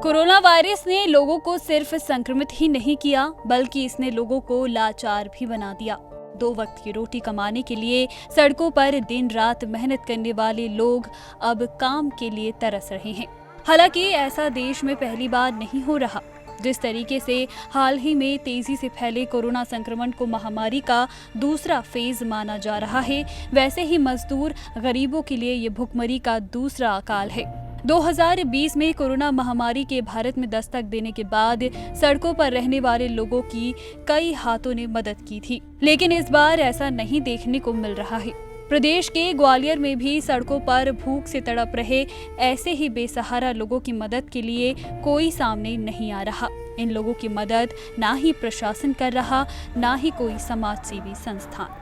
Corona virus ने लोगों को सिर्फ संक्रमित ही नहीं किया, बल्कि इसने लोगों को लाचार भी बना दिया। 2 वक्त की रोटी कमाने के लिए सड़कों पर दिन रात मेहनत करने वाले लोग अब काम के लिए तरस रहे हैं। हालांकि ऐसा देश में पहली बार नहीं हो रहा। जिस तरीके से हाल ही में तेजी से फैले कोरोना संक्रमण को महामारी का दूसरा फेज माना जा रहा है, वैसे ही मजदूर गरीबों के लिए ये भुखमरी का दूसरा अकाल है। 2020 में कोरोना महामारी के भारत में दस्तक देने के बाद सड़कों पर रहने वाले लोगों की कई हाथों ने मदद की थी, लेकिन इस बार ऐसा नहीं देखने को मिल रहा है। प्रदेश के ग्वालियर में भी सड़कों पर भूख से तड़प रहे ऐसे ही बेसहारा लोगों की मदद के लिए कोई सामने नहीं आ रहा। इन लोगों की मदद ना ही प्रशासन कर रहा, ना ही कोई समाज सेवी संस्थान।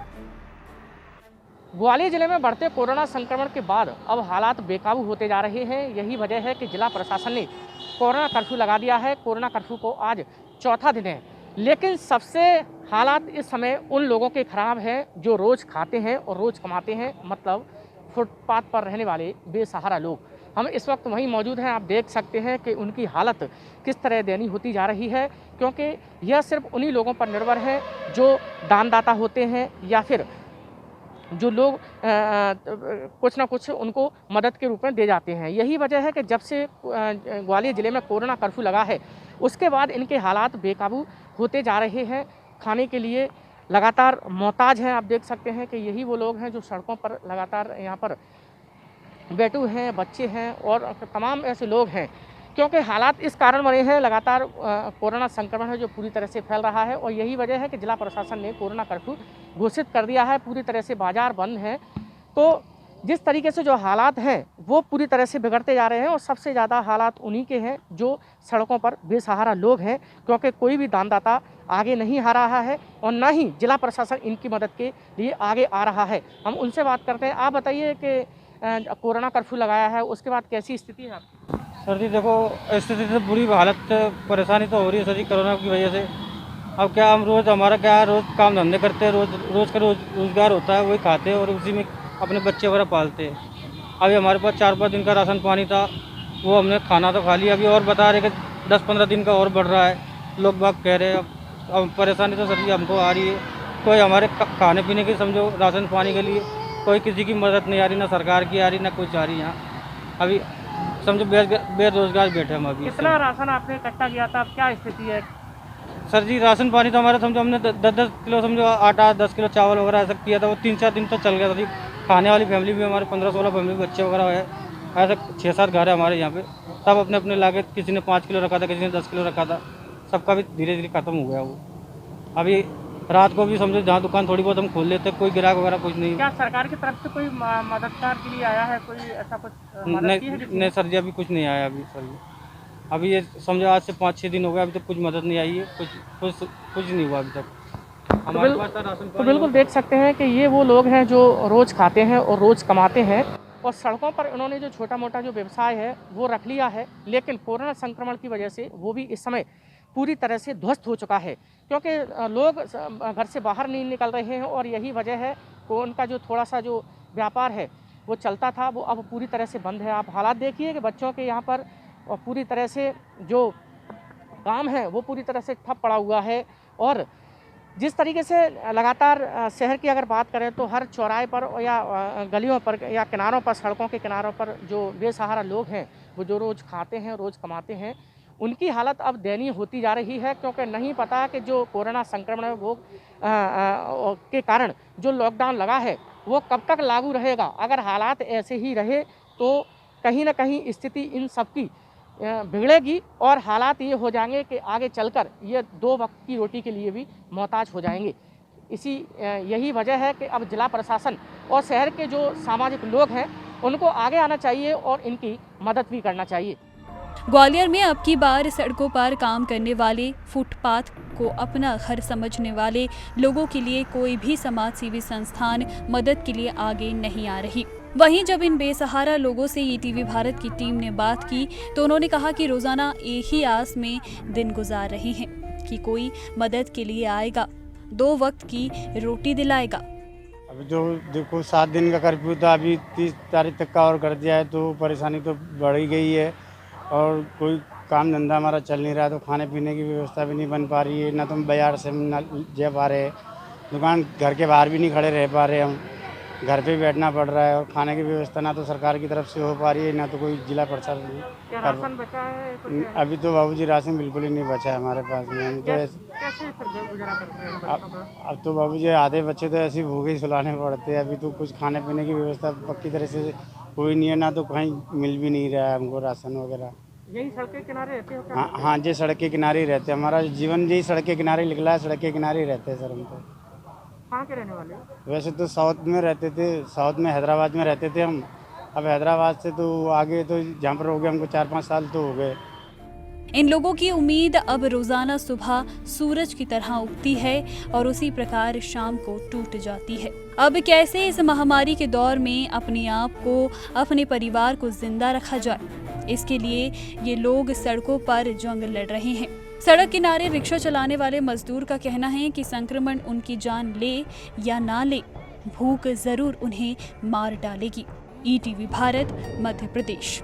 ग्वालियर जिले में बढ़ते कोरोना संक्रमण के बाद अब हालात बेकाबू होते जा रहे हैं। यही वजह है कि जिला प्रशासन ने कोरोना कर्फ्यू लगा दिया है। कोरोना कर्फ्यू को आज चौथा दिन है, लेकिन सबसे हालात इस समय उन लोगों के खराब हैं जो रोज़ खाते हैं और रोज़ कमाते हैं, मतलब फुटपाथ पर रहने वाले बेसहारा लोग। हम इस वक्त वहीं मौजूद हैं। आप देख सकते हैं कि उनकी हालत किस तरह दयनीय होती जा रही है, क्योंकि यह सिर्फ उन्हीं लोगों पर निर्भर है जो दानदाता होते हैं या फिर जो लोग कुछ ना कुछ उनको मदद के रूप में दे जाते हैं। यही वजह है कि जब से ग्वालियर ज़िले में कोरोना कर्फ्यू लगा है, उसके बाद इनके हालात बेकाबू होते जा रहे हैं। खाने के लिए लगातार मोहताज हैं। आप देख सकते हैं कि यही वो लोग हैं जो सड़कों पर लगातार यहाँ पर बैठे हैं, बच्चे हैं और तमाम ऐसे लोग हैं, क्योंकि हालात इस कारण बने हैं। लगातार कोरोना संक्रमण है जो पूरी तरह से फैल रहा है और यही वजह है कि जिला प्रशासन ने कोरोना कर्फ्यू घोषित कर दिया है। पूरी तरह से बाजार बंद हैं। तो जिस तरीके से जो हालात हैं वो पूरी तरह से बिगड़ते जा रहे हैं और सबसे ज़्यादा हालात उन्हीं के हैं जो सड़कों पर बेसहारा लोग हैं, क्योंकि कोई भी दानदाता आगे नहीं आ रहा है और ना ही जिला प्रशासन इनकी मदद के लिए आगे आ रहा है। हम उनसे बात करते हैं। आप बताइए कि कोरोना कर्फ्यू लगाया है, उसके बाद कैसी स्थिति है आपकी? सर जी देखो, स्थिति से बुरी हालत, परेशानी तो हो रही है सर जी कोरोना की वजह से। अब क्या हम हमारा क्या है, रोज़ काम धंधे करते हैं, रोज़ का रोज़गार होता है, वही खाते हैं और उसी में अपने बच्चे वगैरह पालते हैं। अभी हमारे पास 4-5 दिन का राशन पानी था, वो हमने खाना तो खा लिया। अभी और बता रहे कि 10-15 दिन का और बढ़ रहा है, लोग बाग कह रहे हैं। अब परेशानी तो सर जी हमको आ रही है। कोई हमारे खाने पीने की समझो राशन पानी के लिए कोई किसी की मदद नहीं आ रही, ना सरकार की आ रही, ना कुछ आ रही। यहाँ अभी समझो बेरोजगार बैठे हम अभी। कितना राशन आपने इकट्ठा किया था, अब क्या स्थिति है? सर जी राशन पानी तो हमारा समझो हमने 10-10 किलो समझो आटा, 10 किलो चावल वगैरह ऐसा किया था। वो 3-4 दिन तो चल गया था जी। खाने वाली फैमिली भी हमारे 15-16 फैमिली बच्चे वगैरह है, ऐसा 6-7 घर है हमारे यहाँ पे। सब अपने अपने लाके, किसी ने 5 किलो रखा था, किसी ने 10 किलो रखा था। सबका भी धीरे धीरे खत्म हो गया वो। अभी रात को भी समझो जहाँ दुकान थोड़ी बहुत हम खोल लेते, कोई ग्राहक वगैरह कुछ नहीं। क्या सरकार की तरफ से कोई मददगार के लिए आया है, कोई ऐसा कुछ नहीं सर जी, अभी कुछ नहीं आया अभी सर जी। अभी ये समझो आज से 5-6 दिन हो गए, अभी तक कुछ मदद नहीं आई है, कुछ नहीं हुआ अभी तक हमारे पास राशन। तो बिल्कुल देख सकते हैं कि ये वो लोग हैं जो रोज़ खाते हैं और रोज़ कमाते हैं और सड़कों पर इन्होंने जो छोटा मोटा जो व्यवसाय है वो रख लिया है, लेकिन कोरोना संक्रमण की वजह से वो भी इस समय पूरी तरह से ध्वस्त हो चुका है, क्योंकि लोग घर से बाहर नहीं निकल रहे हैं और यही वजह है कि उनका जो थोड़ा सा जो व्यापार है वो चलता था वो अब पूरी तरह से बंद है। आप हालात देखिए कि बच्चों के यहाँ पर पूरी तरह से जो काम है वो पूरी तरह से ठप पड़ा हुआ है। और जिस तरीके से लगातार शहर की अगर बात करें तो हर चौराहे पर या गलियों पर या किनारों पर, सड़कों के किनारों पर जो बेसहारा लोग हैं वो जो रोज़ खाते हैं, रोज़ कमाते हैं, उनकी हालत अब दयनीय होती जा रही है, क्योंकि नहीं पता कि जो कोरोना संक्रमण है वो के कारण जो लॉकडाउन लगा है वो कब तक लागू रहेगा। अगर हालात ऐसे ही रहे तो कहीं ना कहीं स्थिति इन सब की बिगड़ेगी और हालात ये हो जाएंगे कि आगे चलकर ये 2 वक्त की रोटी के लिए भी मोहताज हो जाएंगे। यही वजह है कि अब जिला प्रशासन और शहर के जो सामाजिक लोग हैं उनको आगे आना चाहिए और इनकी मदद भी करना चाहिए। ग्वालियर में अब की बार सड़कों पर काम करने वाले, फुटपाथ को अपना घर समझने वाले लोगों के लिए कोई भी समाज सेवी संस्थान मदद के लिए आगे नहीं आ रही। वहीं जब इन बेसहारा लोगों से ईटीवी भारत की टीम ने बात की तो उन्होंने कहा कि रोजाना एक ही आस में दिन गुजार रहे हैं कि कोई मदद के लिए आएगा, 2 वक्त की रोटी दिलाएगा। अब जो देखो 7 दिन का कर्फ्यू था, अभी 30 तारीख तक का और कर दिया है, तो परेशानी तो बढ़ ही गई है। और कोई काम धंधा हमारा चल नहीं रहा, तो खाने पीने की व्यवस्था भी नहीं बन पा रही है। ना तो हम बाजार से ना जा पा रहे, दुकान घर के बाहर भी नहीं खड़े रह पा रहे, हम घर पे बैठना पड़ रहा है। और खाने की व्यवस्था ना तो सरकार की तरफ से हो पा रही है, ना तो कोई जिला प्रशासन क्या राशन बचा है कुछ? अभी तो बाबूजी राशन बिल्कुल ही नहीं बचा है हमारे पास में। हम तो कैसे फिर गुजारा करते हैं बच्चों का? अब तो बाबूजी आधे बच्चे तो ऐसे भूखे ही सुलाने पड़ते हैं। अभी तो कुछ खाने पीने की व्यवस्था पक्की तरह से कोई नहीं है, ना तो कहीं मिल भी नहीं रहा है हमको राशन वगैरह। यही सड़क के किनारे रहते हो क्या? हाँ हाँ जी, सड़क के किनारे ही रहते हैं। हमारा जीवन यही सड़क के किनारे निकला है, सड़क के किनारे ही रहते हैं सर हम तो। कहाँ के रहने वाले हो? वैसे तो साउथ में रहते थे, साउथ में हैदराबाद में रहते थे हम। अब हैदराबाद से तो आगे तो जहाँ पर हो गए हमको 4-5 साल तो हो गए। इन लोगों की उम्मीद अब रोजाना सुबह सूरज की तरह उगती है और उसी प्रकार शाम को टूट जाती है। अब कैसे इस महामारी के दौर में अपने आप को, अपने परिवार को जिंदा रखा जाए, इसके लिए ये लोग सड़कों पर जंग लड़ रहे हैं। सड़क किनारे रिक्शा चलाने वाले मजदूर का कहना है कि संक्रमण उनकी जान ले या ना ले, भूख जरूर उन्हें मार डालेगी। ईटीवी भारत, मध्य प्रदेश।